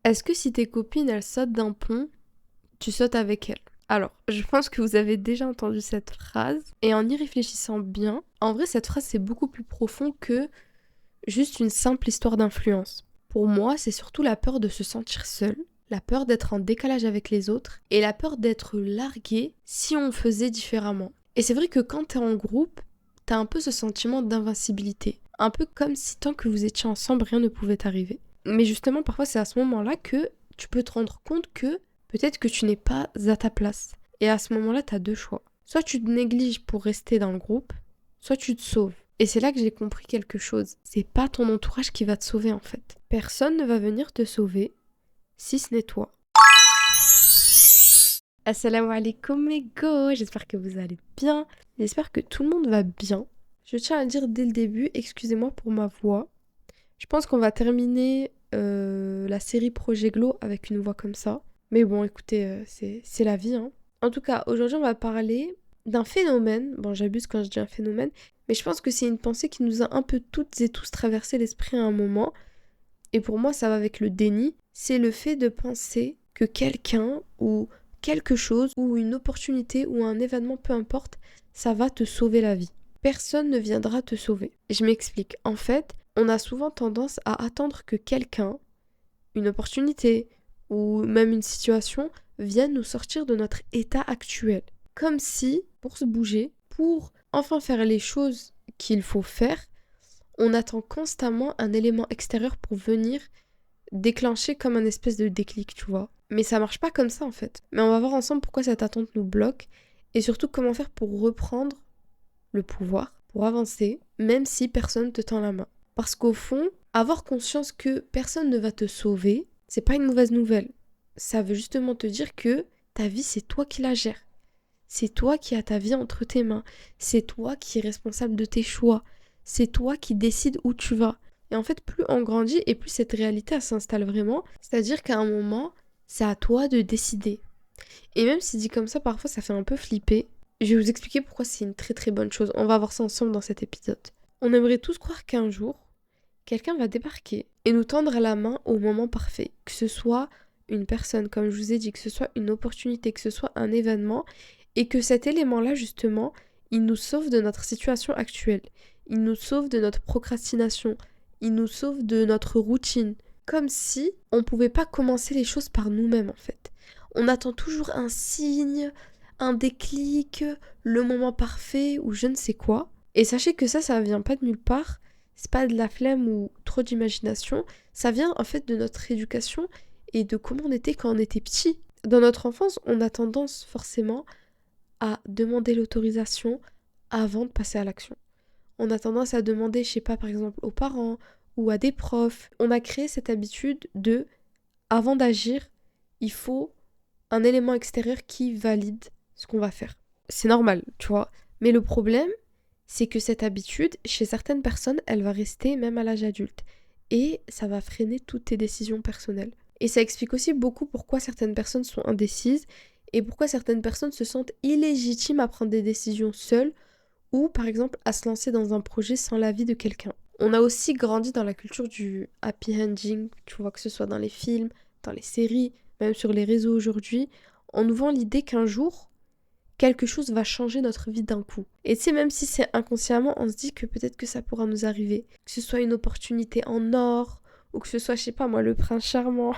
Est-ce que si tes copines, elles sautent d'un pont, tu sautes avec elles? Alors, je pense que vous avez déjà entendu cette phrase, et en y réfléchissant bien, en vrai, cette phrase, c'est beaucoup plus profond que juste une simple histoire d'influence. Pour moi, c'est surtout la peur de se sentir seul, la peur d'être en décalage avec les autres, et la peur d'être largué si on faisait différemment. Et c'est vrai que quand t'es en groupe, t'as un peu ce sentiment d'invincibilité. Un peu comme si tant que vous étiez ensemble, rien ne pouvait t'arriver. Mais justement, parfois, c'est à ce moment-là que tu peux te rendre compte que peut-être que tu n'es pas à ta place. Et à ce moment-là, t'as deux choix. Soit tu te négliges pour rester dans le groupe, soit tu te sauves. Et c'est là que j'ai compris quelque chose. C'est pas ton entourage qui va te sauver en fait. Personne ne va venir te sauver si ce n'est toi. Assalamu alaikum mes go, j'espère que vous allez bien. J'espère que tout le monde va bien. Je tiens à dire dès le début, excusez-moi pour ma voix. Je pense qu'on va terminer la série Projet Glow avec une voix comme ça. Mais bon, écoutez, c'est la vie. Hein. En tout cas, aujourd'hui, on va parler d'un phénomène. Bon, j'abuse quand je dis un phénomène, mais je pense que c'est une pensée qui nous a un peu toutes et tous traversé l'esprit à un moment. Et pour moi, ça va avec le déni. C'est le fait de penser que quelqu'un ou quelque chose ou une opportunité ou un événement, peu importe, ça va te sauver la vie. Personne ne viendra te sauver. Je m'explique. En fait, on a souvent tendance à attendre que quelqu'un, une opportunité ou même une situation vienne nous sortir de notre état actuel. Comme si, pour se bouger, pour enfin faire les choses qu'il faut faire, on attend constamment un élément extérieur pour venir déclencher comme un espèce de déclic, tu vois. Mais ça marche pas comme ça en fait. Mais on va voir ensemble pourquoi cette attente nous bloque et surtout comment faire pour reprendre le pouvoir, pour avancer, même si personne te tend la main. Parce qu'au fond, avoir conscience que personne ne va te sauver, c'est pas une mauvaise nouvelle. Ça veut justement te dire que ta vie, c'est toi qui la gères. C'est toi qui as ta vie entre tes mains. C'est toi qui es responsable de tes choix. C'est toi qui décides où tu vas. Et en fait, plus on grandit et plus cette réalité elle s'installe vraiment. C'est-à-dire qu'à un moment, c'est à toi de décider. Et même si dit comme ça, parfois ça fait un peu flipper. Je vais vous expliquer pourquoi c'est une très très bonne chose. On va voir ça ensemble dans cet épisode. On aimerait tous croire qu'un jour, quelqu'un va débarquer et nous tendre la main au moment parfait. Que ce soit une personne, comme je vous ai dit, que ce soit une opportunité, que ce soit un événement, et que cet élément-là, justement, il nous sauve de notre situation actuelle. Il nous sauve de notre procrastination. Il nous sauve de notre routine. Comme si on ne pouvait pas commencer les choses par nous-mêmes, en fait. On attend toujours un signe, un déclic, le moment parfait ou je ne sais quoi. Et sachez que ça vient pas de nulle part. C'est pas de la flemme ou trop d'imagination. Ça vient en fait de notre éducation et de comment on était quand on était petit. Dans notre enfance, on a tendance forcément à demander l'autorisation avant de passer à l'action. On a tendance à demander, je sais pas, par exemple, aux parents ou à des profs. On a créé cette habitude de, avant d'agir, il faut un élément extérieur qui valide ce qu'on va faire. C'est normal, tu vois. Mais le problème, c'est que cette habitude, chez certaines personnes, elle va rester même à l'âge adulte. Et ça va freiner toutes tes décisions personnelles. Et ça explique aussi beaucoup pourquoi certaines personnes sont indécises et pourquoi certaines personnes se sentent illégitimes à prendre des décisions seules ou par exemple à se lancer dans un projet sans l'avis de quelqu'un. On a aussi grandi dans la culture du happy ending, tu vois, que ce soit dans les films, dans les séries, même sur les réseaux aujourd'hui, on nous vend l'idée qu'un jour, quelque chose va changer notre vie d'un coup. Et tu sais, même si c'est inconsciemment, on se dit que peut-être que ça pourra nous arriver. Que ce soit une opportunité en or, ou que ce soit, je sais pas moi, le prince charmant,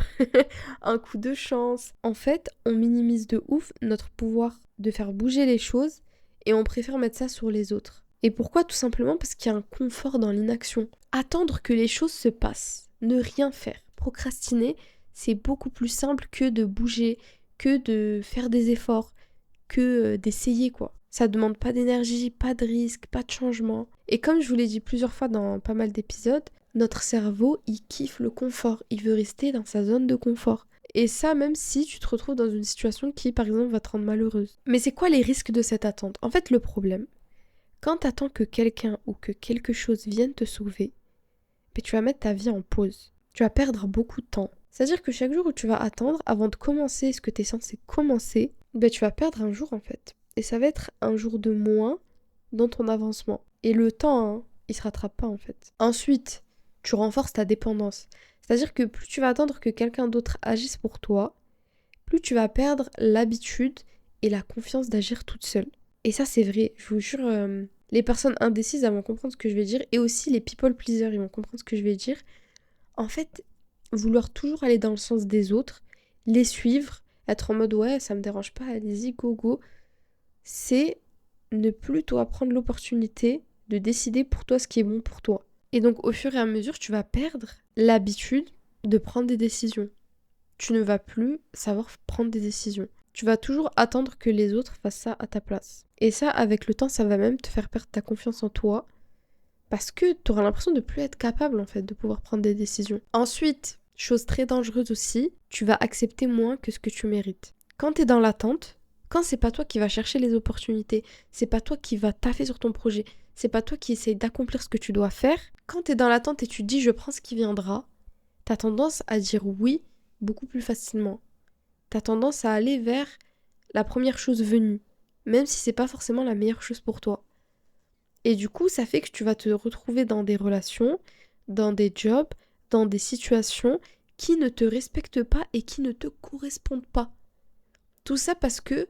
un coup de chance. En fait, on minimise de ouf notre pouvoir de faire bouger les choses et on préfère mettre ça sur les autres. Et pourquoi? Tout simplement parce qu'il y a un confort dans l'inaction. Attendre que les choses se passent, ne rien faire, procrastiner, c'est beaucoup plus simple que de bouger, que de faire des efforts, que d'essayer quoi. Ça demande pas d'énergie, pas de risque, pas de changement. Et comme je vous l'ai dit plusieurs fois dans pas mal d'épisodes, notre cerveau, il kiffe le confort, il veut rester dans sa zone de confort. Et ça, même si tu te retrouves dans une situation qui, par exemple, va te rendre malheureuse. Mais c'est quoi les risques de cette attente? En fait, le problème, quand t'attends que quelqu'un ou que quelque chose vienne te sauver, ben, tu vas mettre ta vie en pause. Tu vas perdre beaucoup de temps. C'est-à-dire que chaque jour où tu vas attendre, avant de commencer ce que tu es censé commencer, ben, tu vas perdre un jour en fait. Et ça va être un jour de moins dans ton avancement. Et le temps, hein, il se rattrape pas en fait. Ensuite, tu renforces ta dépendance. C'est-à-dire que plus tu vas attendre que quelqu'un d'autre agisse pour toi, plus tu vas perdre l'habitude et la confiance d'agir toute seule. Et ça, c'est vrai. Je vous jure, les personnes indécises, elles vont comprendre ce que je vais dire. Et aussi les people pleasers, ils vont comprendre ce que je vais dire. En fait, vouloir toujours aller dans le sens des autres, les suivre, être en mode ouais, ça me dérange pas, allez-y, go, go, c'est ne plus toi prendre l'opportunité de décider pour toi ce qui est bon pour toi. Et donc au fur et à mesure, tu vas perdre l'habitude de prendre des décisions. Tu ne vas plus savoir prendre des décisions. Tu vas toujours attendre que les autres fassent ça à ta place. Et ça, avec le temps, ça va même te faire perdre ta confiance en toi parce que tu auras l'impression de plus être capable en fait de pouvoir prendre des décisions. Ensuite, chose très dangereuse aussi, tu vas accepter moins que ce que tu mérites. Quand tu es dans l'attente, quand c'est pas toi qui vas chercher les opportunités, c'est pas toi qui vas taffer sur ton projet, c'est pas toi qui essaye d'accomplir ce que tu dois faire, quand tu es dans l'attente et tu te dis je prends ce qui viendra, t'as tendance à dire oui beaucoup plus facilement. T'as tendance à aller vers la première chose venue, même si c'est pas forcément la meilleure chose pour toi. Et du coup, ça fait que tu vas te retrouver dans des relations, dans des jobs, dans des situations qui ne te respectent pas et qui ne te correspondent pas. Tout ça parce que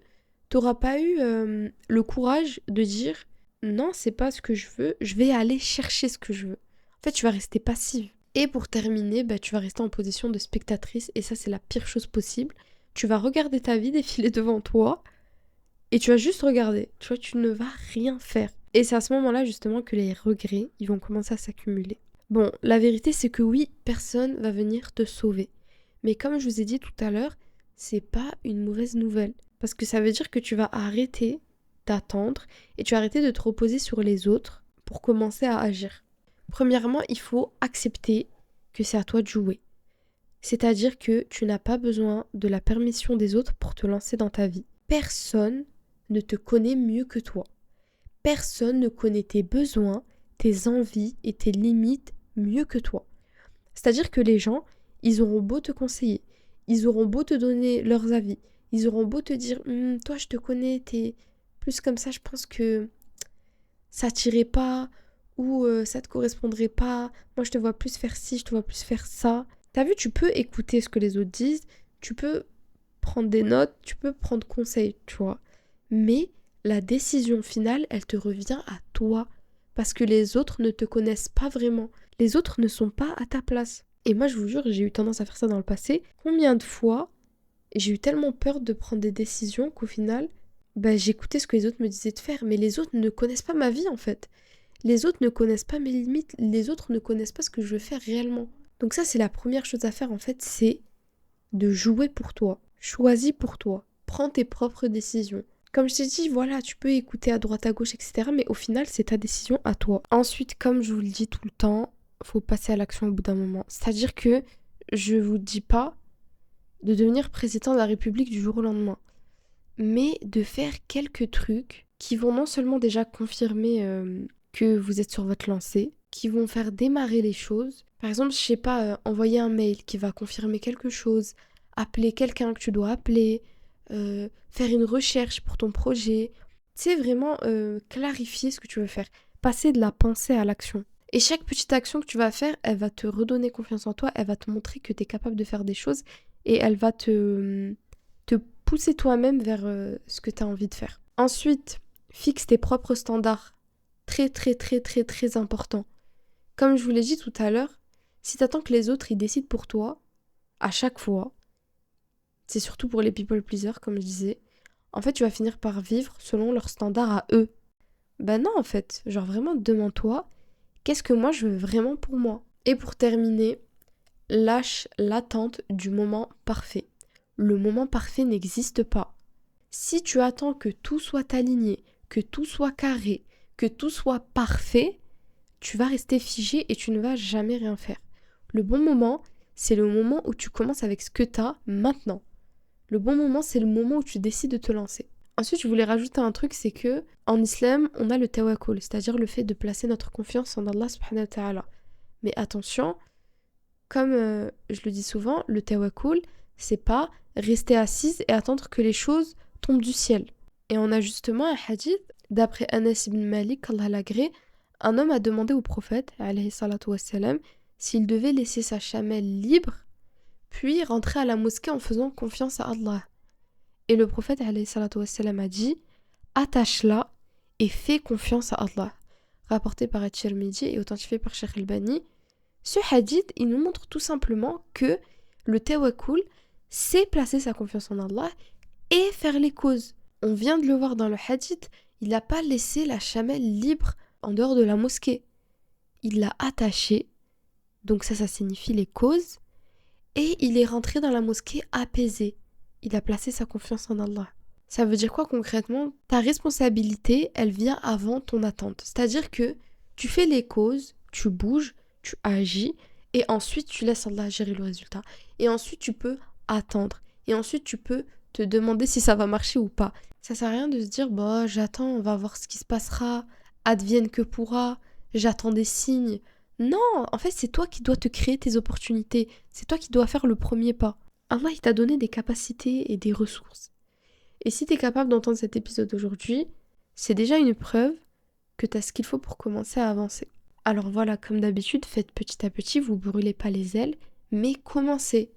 t'auras pas eu le courage de dire non, c'est pas ce que je veux, je vais aller chercher ce que je veux. En fait, tu vas rester passive. Et pour terminer, tu vas rester en position de spectatrice et ça, c'est la pire chose possible. Tu vas regarder ta vie défiler devant toi et tu vas juste regarder. Tu vois, tu ne vas rien faire. Et c'est à ce moment-là, justement, que les regrets, ils vont commencer à s'accumuler. Bon, la vérité, c'est que oui, personne va venir te sauver. Mais comme je vous ai dit tout à l'heure, c'est pas une mauvaise nouvelle. Parce que ça veut dire que tu vas arrêter d'attendre et tu vas arrêter de te reposer sur les autres pour commencer à agir. Premièrement, il faut accepter que c'est à toi de jouer. C'est-à-dire que tu n'as pas besoin de la permission des autres pour te lancer dans ta vie. Personne ne te connaît mieux que toi. Personne ne connaît tes besoins, tes envies et tes limites mieux que toi. C'est-à-dire que les gens, ils auront beau te conseiller, ils auront beau te donner leurs avis, ils auront beau te dire toi je te connais, t'es plus comme ça, je pense que ça t'irait pas ou ça te correspondrait pas, moi je te vois plus faire ci, je te vois plus faire ça. T'as vu, tu peux écouter ce que les autres disent, tu peux prendre des notes, tu peux prendre conseil, tu vois. Mais la décision finale, elle te revient à toi. Parce que les autres ne te connaissent pas vraiment. Les autres ne sont pas à ta place. Et moi, je vous jure, j'ai eu tendance à faire ça dans le passé. Combien de fois j'ai eu tellement peur de prendre des décisions qu'au final, j'écoutais ce que les autres me disaient de faire. Mais les autres ne connaissent pas ma vie, en fait. Les autres ne connaissent pas mes limites. Les autres ne connaissent pas ce que je veux faire réellement. Donc ça, c'est la première chose à faire, en fait, c'est de jouer pour toi. Choisis pour toi. Prends tes propres décisions. Comme je t'ai dit, voilà, tu peux écouter à droite à gauche, etc. Mais au final, c'est ta décision à toi. Ensuite, comme je vous le dis tout le temps, faut passer à l'action au bout d'un moment. C'est-à-dire que je vous dis pas de devenir président de la République du jour au lendemain, mais de faire quelques trucs qui vont non seulement déjà confirmer que vous êtes sur votre lancée, qui vont faire démarrer les choses. Par exemple, je sais pas, envoyer un mail qui va confirmer quelque chose, appeler quelqu'un que tu dois appeler, faire une recherche pour ton projet. Tu sais, vraiment clarifier ce que tu veux faire. Passer de la pensée à l'action. Et chaque petite action que tu vas faire, elle va te redonner confiance en toi, elle va te montrer que tu es capable de faire des choses et elle va te pousser toi-même vers ce que tu as envie de faire. Ensuite, fixe tes propres standards. Très, très, très, très, très important. Comme je vous l'ai dit tout à l'heure, si tu attends que les autres ils décident pour toi, à chaque fois, c'est surtout pour les people pleasers, comme je disais, en fait, tu vas finir par vivre selon leurs standards à eux. Ben non, en fait, genre vraiment, demande-toi, qu'est-ce que moi je veux vraiment pour moi? Et pour terminer, lâche l'attente du moment parfait. Le moment parfait n'existe pas. Si tu attends que tout soit aligné, que tout soit carré, que tout soit parfait, tu vas rester figé et tu ne vas jamais rien faire. Le bon moment, c'est le moment où tu commences avec ce que tu as maintenant. Le bon moment, c'est le moment où tu décides de te lancer. Ensuite, je voulais rajouter un truc, c'est que en islam, on a le tawakkul, c'est-à-dire le fait de placer notre confiance en Allah subhanahu wa ta'ala. Mais attention, comme je le dis souvent, le tawakkul, c'est pas rester assise et attendre que les choses tombent du ciel. Et on a justement un hadith, d'après Anas ibn Malik, qu'Allah l'agrée, un homme a demandé au prophète, alayhi salatu wassalam, s'il devait laisser sa chamelle libre, puis rentrer à la mosquée en faisant confiance à Allah. Et le prophète alayhi salatu wassalam a dit « Attache-la et fais confiance à Allah ». Rapporté par At-Tirmidhi et authentifié par Cheikh Albani. Ce hadith, il nous montre tout simplement que le tawakkul, c'est placer sa confiance en Allah et faire les causes. On vient de le voir dans le hadith, il n'a pas laissé la chamelle libre en dehors de la mosquée. Il l'a attachée, donc ça signifie les causes, et il est rentré dans la mosquée apaisé. Il a placé sa confiance en Allah. Ça veut dire quoi concrètement? Ta responsabilité, elle vient avant ton attente. C'est-à-dire que tu fais les causes, tu bouges, tu agis, et ensuite tu laisses Allah gérer le résultat. Et ensuite tu peux attendre. Et ensuite tu peux te demander si ça va marcher ou pas. Ça sert à rien de se dire, bah j'attends, on va voir ce qui se passera, advienne que pourra, j'attends des signes. Non, en fait c'est toi qui dois te créer tes opportunités. C'est toi qui dois faire le premier pas. Allah il t'a donné des capacités et des ressources. Et si tu es capable d'entendre cet épisode aujourd'hui, c'est déjà une preuve que tu as ce qu'il faut pour commencer à avancer. Alors voilà, comme d'habitude, faites petit à petit, vous brûlez pas les ailes, mais commencez.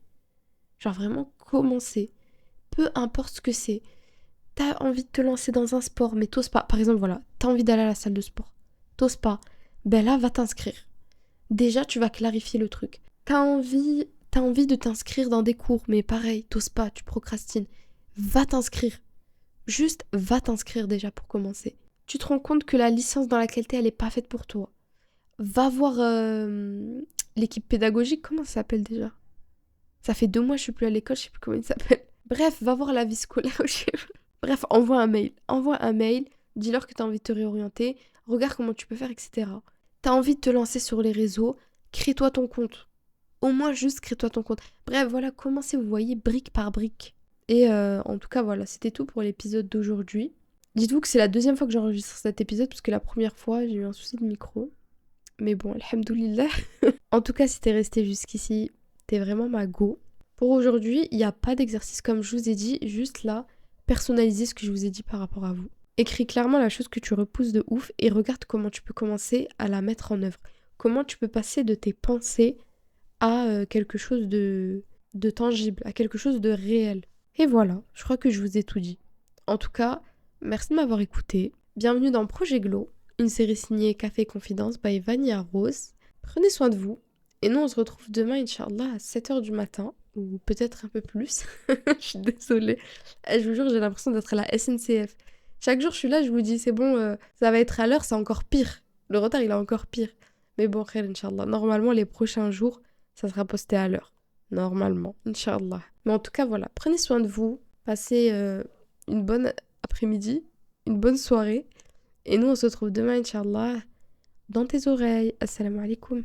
Genre vraiment commencez. Peu importe ce que c'est. T'as envie de te lancer dans un sport, mais t'oses pas. Par exemple, voilà, t'as envie d'aller à la salle de sport. T'oses pas. Ben là, va t'inscrire. Déjà, tu vas clarifier le truc. T'as envie de t'inscrire dans des cours, mais pareil, t'oses pas, tu procrastines. Va t'inscrire. Juste, va t'inscrire déjà pour commencer. Tu te rends compte que la licence dans laquelle t'es, elle est pas faite pour toi. Va voir l'équipe pédagogique, comment ça s'appelle déjà? Ça fait 2 mois que je suis plus à l'école, je sais plus comment il s'appelle. Bref, va voir la vie scolaire. Bref, envoie un mail. Dis-leur que t'as envie de te réorienter. Regarde comment tu peux faire, etc. T'as envie de te lancer sur les réseaux, crée-toi ton compte. Au moins, juste crée-toi ton compte. Bref, voilà, commencez, vous voyez, brique par brique. Et en tout cas, voilà, c'était tout pour l'épisode d'aujourd'hui. Dites-vous que c'est la 2e fois que j'enregistre cet épisode, parce que la première fois, j'ai eu un souci de micro. Mais bon, alhamdoulilah. En tout cas, si t'es resté jusqu'ici, t'es vraiment ma go. Pour aujourd'hui, il n'y a pas d'exercice comme je vous ai dit, juste là, personnalisez ce que je vous ai dit par rapport à vous. Écris clairement la chose que tu repousses de ouf et regarde comment tu peux commencer à la mettre en œuvre. Comment tu peux passer de tes pensées à quelque chose de tangible, à quelque chose de réel. Et voilà, je crois que je vous ai tout dit. En tout cas, merci de m'avoir écouté. Bienvenue dans Projet Glow, une série signée Café Confidence by Vanilla Rose. Prenez soin de vous. Et nous, on se retrouve demain, Inch'Allah, à 7h du matin, ou peut-être un peu plus. Je suis désolée. Je vous jure, j'ai l'impression d'être à la SNCF. Chaque jour, je suis là, je vous dis, c'est bon, ça va être à l'heure, c'est encore pire. Le retard, il est encore pire. Mais bon, khair, Inch'Allah. Normalement, les prochains jours, ça sera posté à l'heure. Normalement, Inch'Allah. Mais en tout cas, voilà, prenez soin de vous. Passez une bonne après-midi, une bonne soirée. Et nous, on se retrouve demain, Inch'Allah, dans tes oreilles. Assalamu alaikum.